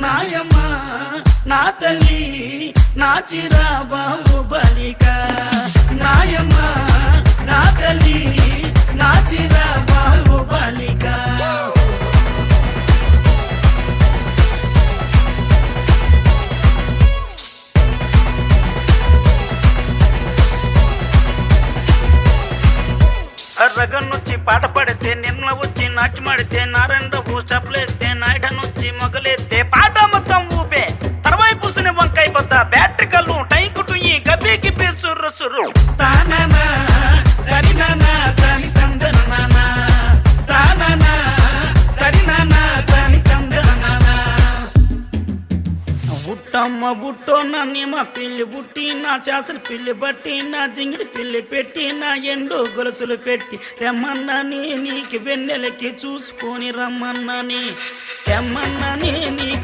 నాయమ్మ నా తల్లి నా చిరాబాబు బలిక నాయమ్మ నా తల్లి నా చిరాబాబు బలిక రగన్నొచ్చి పాట పడితే నిన్న వచ్చి నాట్యమాడితే నారెండవు చప్పలేస్తే నాయుడనొచ్చి మొగలేస్తే పాట మొత్తం ఊపే తర్వాయి పూసిన వంకాయ కొత్త బ్యాటరీ కళ్ళు టైకుటు ఈ గబ్బి గిబ్బి సుర్రు సుర్రు తాననా తరినానా తని తందనానా తాననా తరినానా తని తందనానా బుట్టమ్మ బుట్టో నన్నేమ పిల్లి బుట్టి నా చేసలు పిల్లి బట్టి నా జింగిడి పిల్లి పెట్టి నా ఎండు గొలుసులు పెట్టి తెమ్మన్నని నీకు వెన్నెలకి చూసుకొని రమ్మన్నని తెమ్మన్నని నీకు